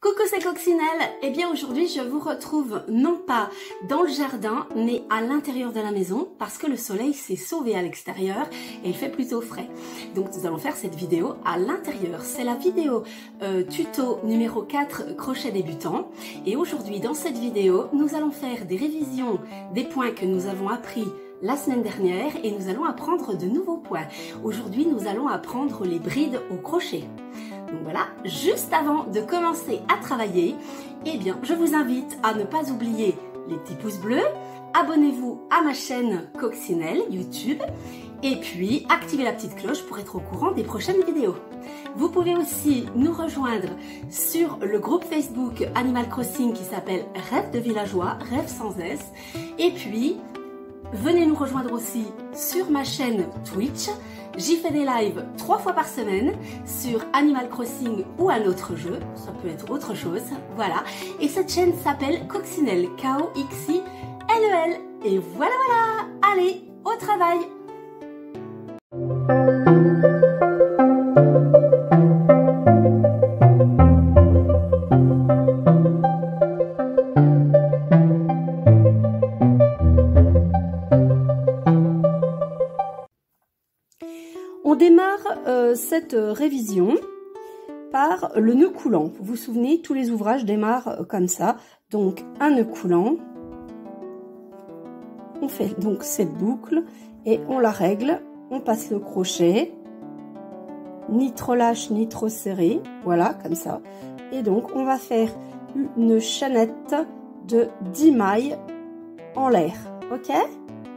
Coucou, c'est Coccinelle. Eh bien aujourd'hui je vous retrouve non pas dans le jardin mais à l'intérieur de la maison parce que le soleil s'est sauvé à l'extérieur et il fait plutôt frais. Donc nous allons faire cette vidéo à l'intérieur. C'est la vidéo tuto numéro 4 crochet débutant et aujourd'hui dans cette vidéo nous allons faire des révisions des points que nous avons appris la semaine dernière et nous allons apprendre de nouveaux points. Aujourd'hui nous allons apprendre les brides au crochet. Donc voilà, juste avant de commencer à travailler, eh bien, je vous invite à ne pas oublier les petits pouces bleus, abonnez-vous à ma chaîne Coccinelle YouTube et puis activez la petite cloche pour être au courant des prochaines vidéos. Vous pouvez aussi nous rejoindre sur le groupe Facebook Animal Crossing qui s'appelle Rêve de Villageois, Rêve sans S. Et puis, venez nous rejoindre aussi sur ma chaîne Twitch. J'y fais des lives 3 fois par semaine sur Animal Crossing ou un autre jeu, ça peut être autre chose, voilà. Et cette chaîne s'appelle Coccinelle, K-O-X-I-N-E-L. Et voilà, allez, au travail! On démarre cette révision par le nœud coulant. Vous vous souvenez, tous les ouvrages démarrent comme ça. Donc un nœud coulant. On fait donc cette boucle et on la règle. On passe le crochet. Ni trop lâche ni trop serré. Voilà, comme ça. Et donc on va faire une chaînette de 10 mailles en l'air. Ok?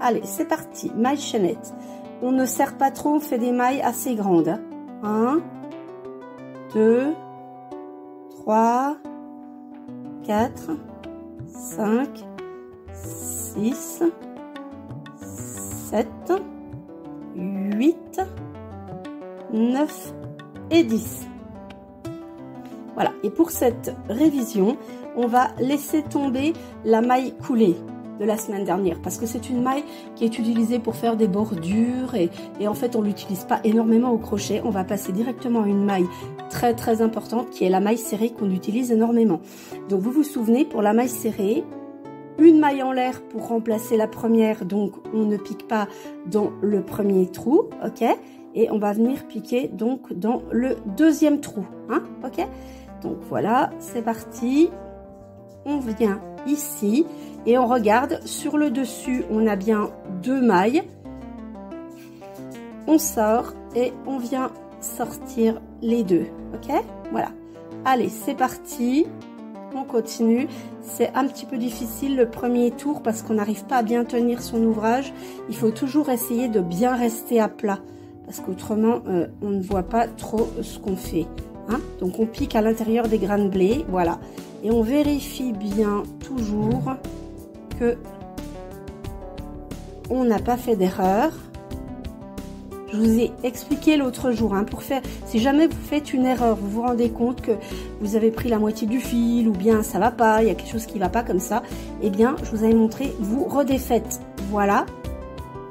Allez, c'est parti. Maille chaînette. On ne serre pas trop, on fait des mailles assez grandes. 1, 2, 3, 4, 5, 6, 7, 8, 9 et 10. Voilà, et pour cette révision, on va laisser tomber la maille coulée de la semaine dernière parce que c'est une maille qui est utilisée pour faire des bordures et en fait on l'utilise pas énormément au crochet. On va passer directement à une maille très importante qui est la maille serrée qu'on utilise énormément. Donc vous vous souvenez, pour la maille serrée, une maille en l'air pour remplacer la première, donc on ne pique pas dans le premier trou, ok, et on va venir piquer donc dans le deuxième trou, hein, ok. Donc voilà, c'est parti. On vient ici et on regarde sur le dessus, on a bien 2 mailles. On sort et on vient sortir les deux, ok. Voilà, allez, c'est parti, on continue. C'est un petit peu difficile le premier tour parce qu'on n'arrive pas à bien tenir son ouvrage. Il faut toujours essayer de bien rester à plat parce qu'autrement on ne voit pas trop ce qu'on fait, hein. Donc on pique à l'intérieur des grains de blé, voilà. Et on vérifie bien toujours que on n'a pas fait d'erreur. Je vous ai expliqué l'autre jour, hein, pour faire, si jamais vous faites une erreur, vous vous rendez compte que vous avez pris la moitié du fil ou bien ça va pas, il y a quelque chose qui va pas comme ça, eh bien je vous avais montré, vous redéfaites, voilà,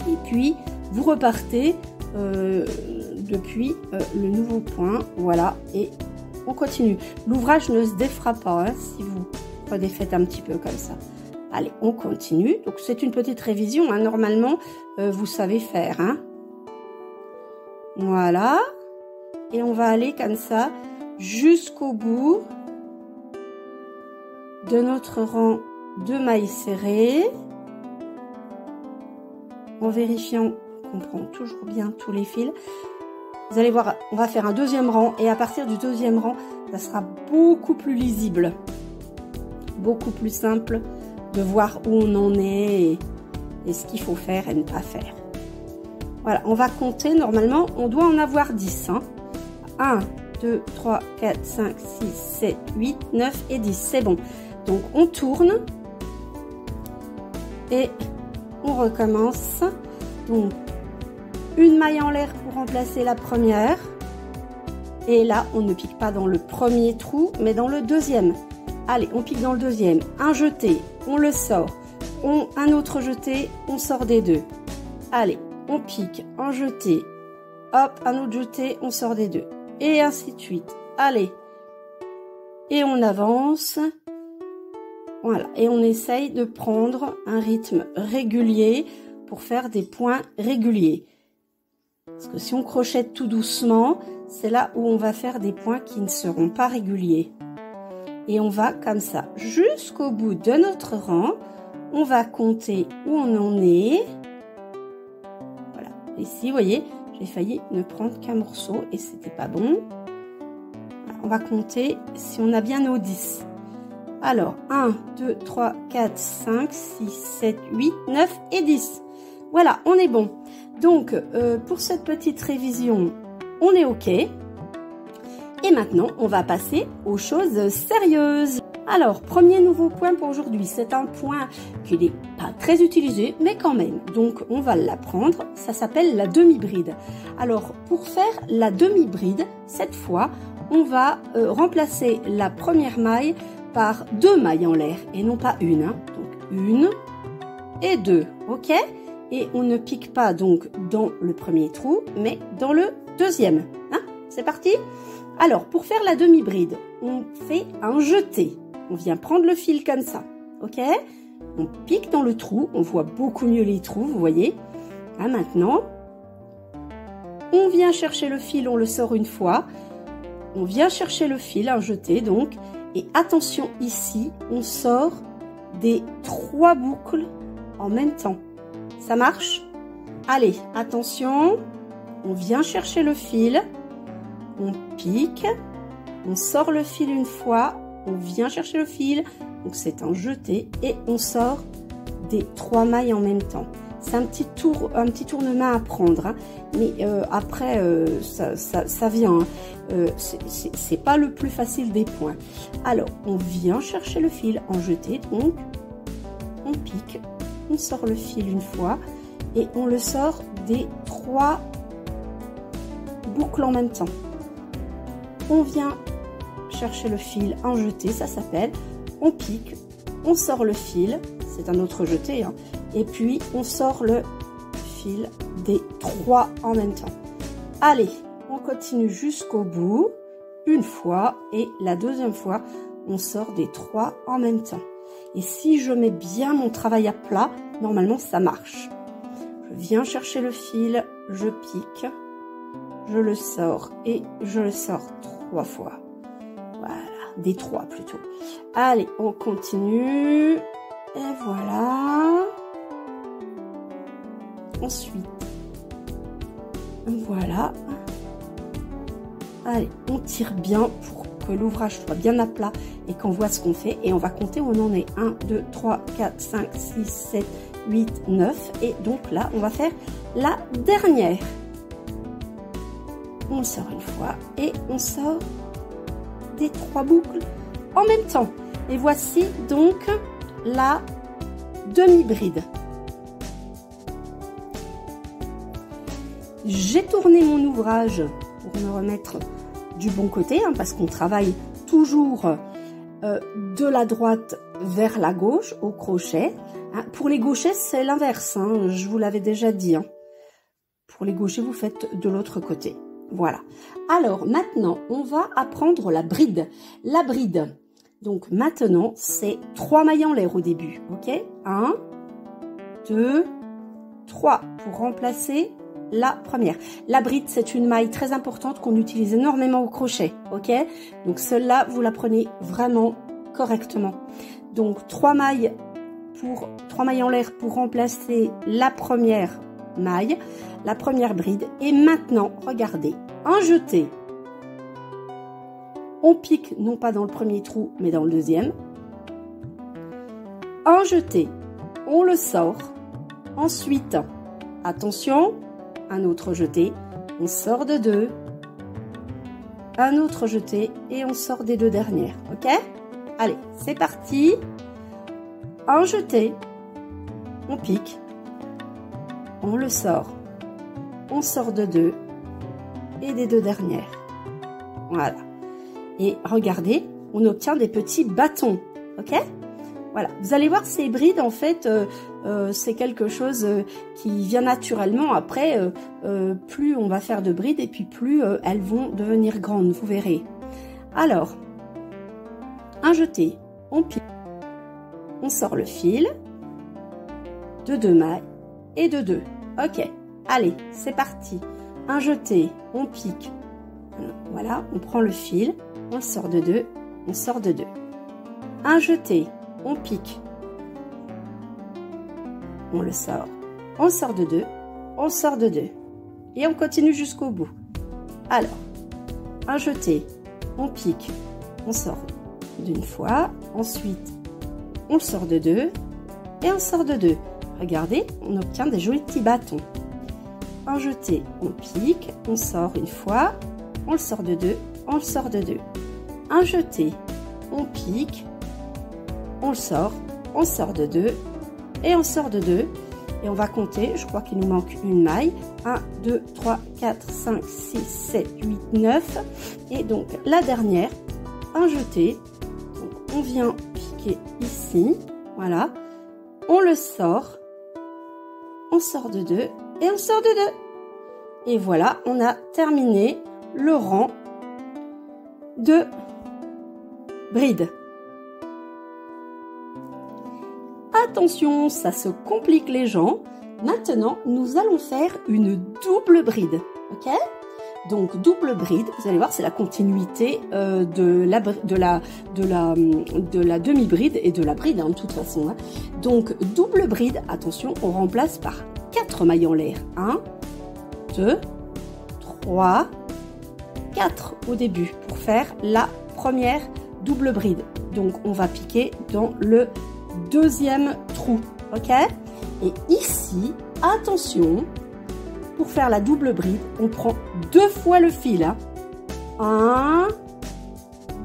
et puis vous repartez depuis le nouveau point, voilà, et on continue. L'ouvrage ne se défera pas, hein, si vous redéfaites un petit peu comme ça. Allez, on continue. Donc c'est une petite révision, hein. Normalement vous savez faire, hein. Voilà, et on va aller comme ça jusqu'au bout de notre rang de mailles serrées, en vérifiant qu'on prend toujours bien tous les fils. Vous allez voir, on va faire un deuxième rang et à partir du deuxième rang, ça sera beaucoup plus lisible, beaucoup plus simple de voir où on en est et ce qu'il faut faire et ne pas faire. Voilà, on va compter, normalement, on doit en avoir 10. Hein. 1, 2, 3, 4, 5, 6, 7, 8, 9 et 10, c'est bon. Donc on tourne et on recommence. Donc une maille en l'air pour remplacer la première. Et là, on ne pique pas dans le premier trou, mais dans le deuxième. Allez, on pique dans le deuxième. Un jeté, on le sort. Un autre jeté, on sort des deux. Allez, on pique, un jeté. Hop, un autre jeté, on sort des deux. Et ainsi de suite. Allez, et on avance. Voilà, et on essaye de prendre un rythme régulier pour faire des points réguliers. Parce que si on crochette tout doucement, c'est là où on va faire des points qui ne seront pas réguliers. Et on va comme ça jusqu'au bout de notre rang. On va compter où on en est. Voilà, ici, vous voyez, j'ai failli ne prendre qu'un morceau et c'était pas bon. Voilà, on va compter si on a bien nos 10. Alors, 1, 2, 3, 4, 5, 6, 7, 8, 9 et 10. Voilà, on est bon. Donc, pour cette petite révision, on est OK. Et maintenant, on va passer aux choses sérieuses. Alors, premier nouveau point pour aujourd'hui. C'est un point qui n'est pas très utilisé, mais quand même. Donc, on va l'apprendre. Ça s'appelle la demi-bride. Alors, pour faire la demi-bride, cette fois, on va remplacer la première maille par 2 mailles en l'air et non pas une. Hein. Donc 1 et 2, ok? Et on ne pique pas donc dans le premier trou, mais dans le deuxième. Hein. C'est parti? Alors, pour faire la demi-bride, on fait un jeté. On vient prendre le fil comme ça, ok? On pique dans le trou, on voit beaucoup mieux les trous, vous voyez? Hein, maintenant, on vient chercher le fil, on le sort une fois. On vient chercher le fil, un jeté donc. Et attention ici, on sort des 3 boucles en même temps. Ça marche? Allez, attention, on vient chercher le fil, on pique, on sort le fil une fois, on vient chercher le fil, donc c'est un jeté et on sort des 3 mailles en même temps. C'est un petit tournement à prendre, hein. Mais après ça vient. Hein. C'est pas le plus facile des points. Alors on vient chercher le fil en jeté, donc on pique, on sort le fil une fois et on le sort des 3 boucles en même temps. On vient chercher le fil en jeté, ça s'appelle. On pique, on sort le fil, c'est un autre jeté, hein. Et puis on sort le fil des 3 en même temps. Allez, on continue jusqu'au bout, une fois, et la deuxième fois, on sort des 3 en même temps. Et si je mets bien mon travail à plat, normalement ça marche. Je viens chercher le fil, je pique, je le sors et je le sors 3 fois. Voilà, des 3 plutôt. Allez, on continue. Et voilà. Ensuite, voilà. Allez, on tire bien pour que l'ouvrage soit bien à plat et qu'on voit ce qu'on fait. Et on va compter où on en est. 1, 2, 3, 4, 5, 6, 7, 8, 9. Et donc là, on va faire la dernière. On sort une fois et on sort des 3 boucles en même temps. Et voici donc la demi-bride. J'ai tourné mon ouvrage pour me remettre du bon côté, hein, parce qu'on travaille toujours de la droite vers la gauche au crochet. Hein. Pour les gauchers, c'est l'inverse, hein, je vous l'avais déjà dit. Hein. Pour les gauchers, vous faites de l'autre côté. Voilà. Alors maintenant, on va apprendre la bride. La bride, donc maintenant, c'est 3 mailles en l'air au début. Ok, 1, 2, 3 pour remplacer la première. La bride, c'est une maille très importante qu'on utilise énormément au crochet. Ok, donc celle-là, vous la prenez vraiment correctement. Donc 3 mailles en l'air pour remplacer la première maille, la première bride. Et maintenant, regardez, un jeté. On pique non pas dans le premier trou, mais dans le deuxième. Un jeté, on le sort. Ensuite, attention, un autre jeté, on sort de 2. Un autre jeté et on sort des 2 dernières. Ok? Allez, c'est parti. Un jeté, on pique, on le sort. On sort de 2 et des 2 dernières. Voilà. Et regardez, on obtient des petits bâtons. Ok? Voilà. Vous allez voir, ces brides, en fait, c'est quelque chose qui vient naturellement. Après, plus on va faire de brides et puis plus elles vont devenir grandes. Vous verrez. Alors, un jeté, on pique, on sort le fil, de 2 mailles et de 2. Ok, allez, c'est parti. Un jeté, on pique, voilà, on prend le fil, on le sort de 2, on sort de 2. Un jeté, on pique, on le sort, on sort de 2, on sort de 2. Et on continue jusqu'au bout. Alors, un jeté, on pique, on sort d'une fois, ensuite on le sort de 2 et on sort de 2. Regardez, on obtient des jolis petits bâtons. Un jeté, on pique, on sort une fois, on le sort de 2, on le sort de 2. Un jeté, on pique, on le sort de 2 et on sort de 2. Et on va compter, je crois qu'il nous manque une maille. 1, 2, 3, 4, 5, 6, 7, 8, 9. Et donc la dernière, un jeté. Donc, on vient piquer ici, voilà. On le sort, on sort de 2 et on sort de 2. Et voilà, on a terminé le rang de brides. Attention, ça se complique les gens. Maintenant, nous allons faire une double bride, ok? Donc double bride, vous allez voir, c'est la continuité de la demi-bride et de la bride, hein, de toute façon. Hein. Donc double bride, attention, on remplace par 4 mailles en l'air. 1, 2, 3, 4 au début pour faire la première double bride. Donc on va piquer dans le deuxième trou, ok? Et ici, attention, pour faire la double bride, on prend 2 fois le fil. 1,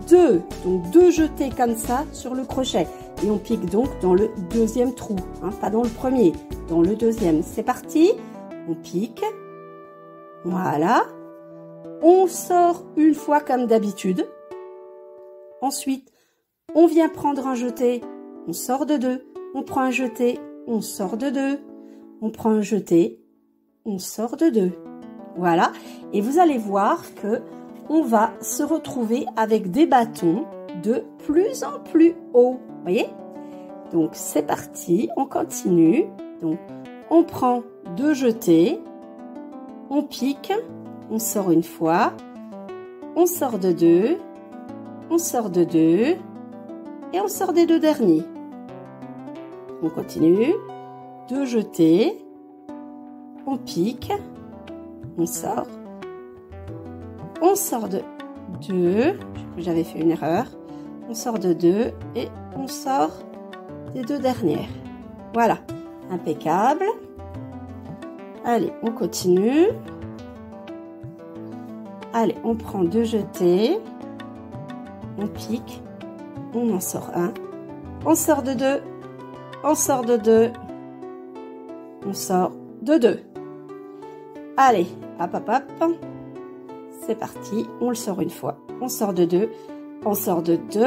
2, donc 2 jetés comme ça sur le crochet. Et on pique donc dans le deuxième trou, hein, pas dans le premier, dans le deuxième. C'est parti, on pique, voilà. On sort une fois comme d'habitude. Ensuite, on vient prendre un jeté. On sort de 2, on prend un jeté, on sort de 2, on prend un jeté, on sort de 2. Voilà, et vous allez voir que on va se retrouver avec des bâtons de plus en plus haut. Voyez? Donc c'est parti, on continue. Donc on prend 2 jetés, on pique, on sort une fois, on sort de 2, on sort de 2 et on sort des 2 derniers. On continue, 2 jetés, on pique, on sort de 2, j'avais fait une erreur, on sort de 2 et on sort des 2 dernières. Voilà, impeccable. Allez, on continue. Allez, on prend 2 jetés, on pique, on en sort un, on sort de 2, on sort de 2, on sort de 2. Allez, hop, hop, hop. C'est parti, on le sort une fois, on sort de 2, on sort de 2,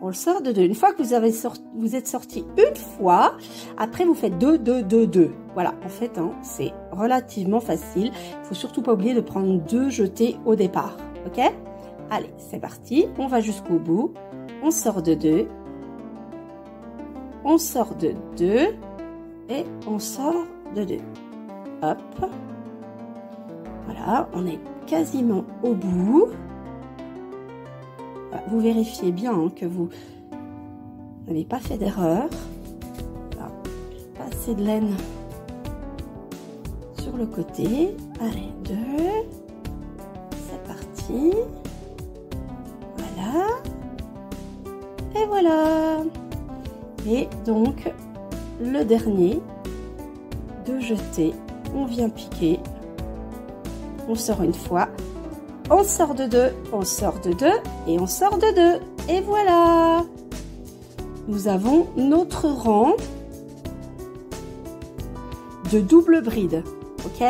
on le sort de 2. Une fois que vous êtes sorti une fois, après vous faites 2, 2, 2, 2. Voilà, en fait, hein, c'est relativement facile. Il faut surtout pas oublier de prendre 2 jetés au départ, ok? Allez, c'est parti, on va jusqu'au bout, on sort de 2. On sort de 2 et on sort de 2. Hop. Voilà, on est quasiment au bout. Vous vérifiez bien hein, que vous n'avez pas fait d'erreur. Pas assez de laine sur le côté. Allez, 2. C'est parti. Voilà. Et voilà. Et donc, le dernier, 2 jetés, on vient piquer, on sort une fois, on sort de 2, on sort de 2 et on sort de 2. Et voilà, nous avons notre rang de double bride, ok?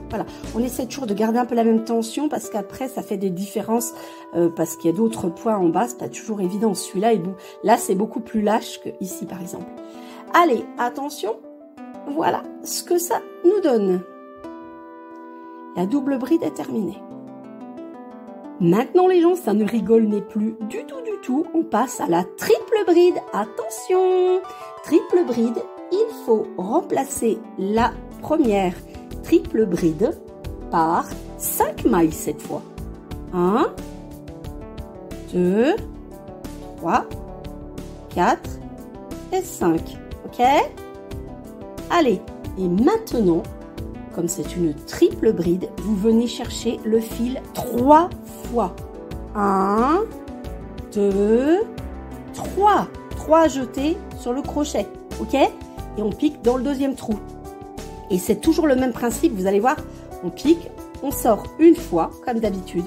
Voilà, on essaie toujours de garder un peu la même tension parce qu'après ça fait des différences parce qu'il y a d'autres points en bas, c'est pas toujours évident. Celui-là est bon. Là c'est beaucoup plus lâche que ici par exemple. Allez, attention, voilà ce que ça nous donne. La double bride est terminée. Maintenant les gens, ça ne rigole plus du tout tout, on passe à la triple bride. Attention, triple bride, il faut remplacer la première triple bride par 5 mailles cette fois. 1, 2, 3, 4 et 5. Ok? Allez, et maintenant, comme c'est une triple bride, vous venez chercher le fil 3 fois. 1, 2, 3. 3 jetés sur le crochet. Ok? Et on pique dans le deuxième trou. Et c'est toujours le même principe, vous allez voir, on pique, on sort une fois, comme d'habitude,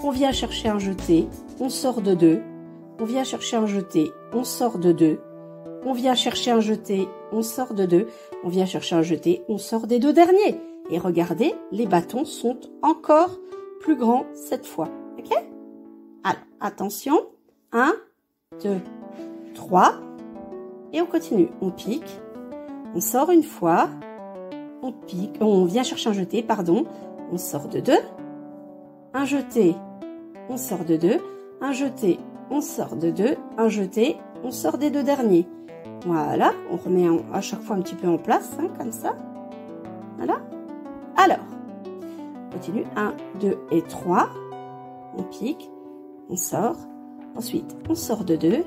on vient chercher un jeté, on sort de 2, on vient chercher un jeté, on sort de 2, on vient chercher un jeté, on sort de 2, on vient chercher un jeté, on sort des 2 derniers. Et regardez, les bâtons sont encore plus grands cette fois. Ok? Alors, attention, 1, 2, 3, et on continue, on pique, on sort une fois, on pique, on vient chercher un jeté, pardon, on sort de 2, un jeté, on sort de 2, un jeté, on sort de 2, un jeté, on sort des 2 derniers. Voilà, on remet à chaque fois un petit peu en place, hein, comme ça. Voilà. Alors, on continue, 1, 2 et 3, on pique, on sort, ensuite on sort de 2,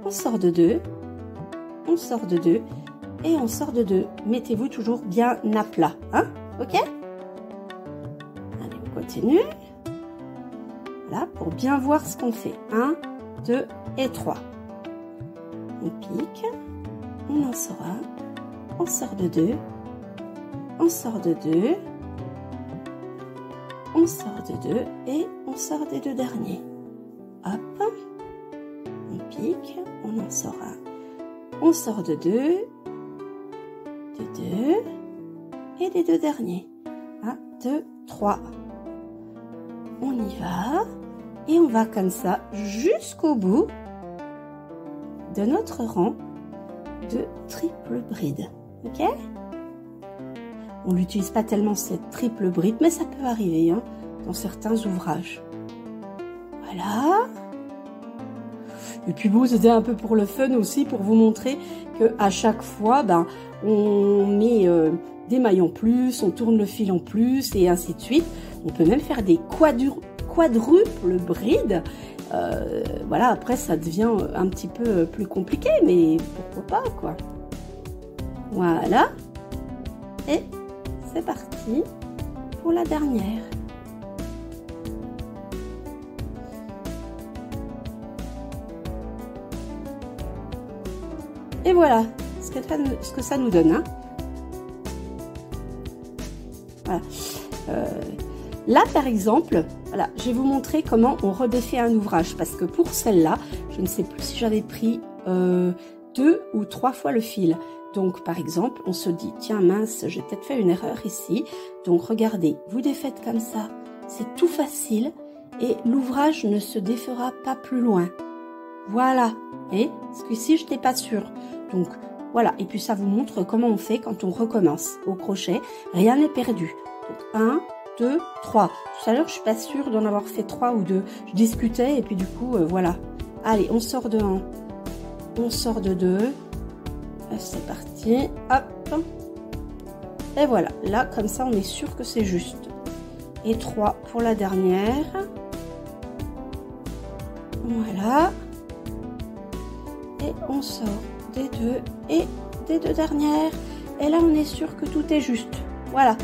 on sort de 2, on sort de 2, et on sort de 2. Mettez-vous toujours bien à plat, hein, ok? Allez, on continue. Voilà, pour bien voir ce qu'on fait. 1, 2 et 3. On pique, on en sort un, on sort de 2, on sort de 2, on sort de 2 et on sort des 2 derniers. Hop, on pique, on en sort un, on sort de 2, de 2 et des 2 derniers. 1, 2, 3. On y va et on va comme ça jusqu'au bout de notre rang de triple bride. Ok? On n'utilise pas tellement cette triple bride, mais ça peut arriver hein, dans certains ouvrages. Voilà. Et puis bon, c'était un peu pour le fun aussi, pour vous montrer que à chaque fois, on met des mailles en plus, on tourne le fil en plus et ainsi de suite. On peut même faire des quadruples brides. Voilà, après ça devient un petit peu plus compliqué, mais pourquoi pas quoi. Voilà. Et c'est parti pour la dernière. Et voilà ce que ça nous donne. Hein. Voilà. Là, par exemple, voilà, je vais vous montrer comment on redéfait un ouvrage. Parce que pour celle-là, je ne sais plus si j'avais pris 2 ou 3 fois le fil. Donc, par exemple, on se dit, tiens, mince, j'ai peut-être fait une erreur ici. Donc, regardez, vous défaites comme ça. C'est tout facile et l'ouvrage ne se défera pas plus loin. Voilà. Et ce coup-ci, je n'étais pas sûre. Donc, voilà. Et puis, ça vous montre comment on fait quand on recommence au crochet. Rien n'est perdu. Donc, 1, 2, 3. Tout à l'heure, je suis pas sûre d'en avoir fait 3 ou 2. Je discutais et puis du coup, voilà. Allez, on sort de 1. On sort de 2. C'est parti. Hop. Et voilà. Là, comme ça, on est sûr que c'est juste. Et 3 pour la dernière. Voilà. Et on sort des 2 et des 2 dernières. Et là, on est sûr que tout est juste. Voilà.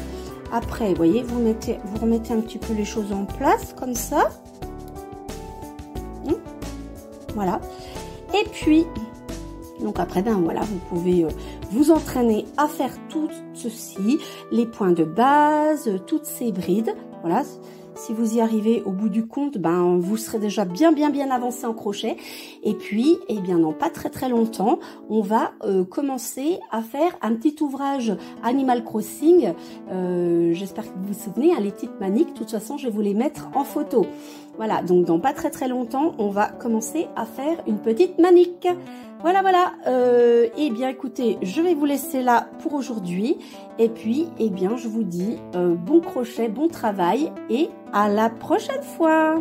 Après, vous voyez, vous remettez un petit peu les choses en place, comme ça. Voilà. Et puis, donc après, voilà, vous pouvez vous entraîner à faire tout ceci, les points de base, toutes ces brides. Voilà. Si vous y arrivez au bout du compte, vous serez déjà bien avancé en crochet. Et puis, eh bien, dans pas très longtemps, on va commencer à faire un petit ouvrage Animal Crossing. J'espère que vous vous souvenez, hein, les petites maniques. De toute façon, je vais vous les mettre en photo. Voilà, donc dans pas très longtemps, on va commencer à faire une petite manique. Voilà. Eh bien, écoutez, je vais vous laisser là pour aujourd'hui. Et puis, eh bien, je vous dis bon crochet, bon travail et à la prochaine fois.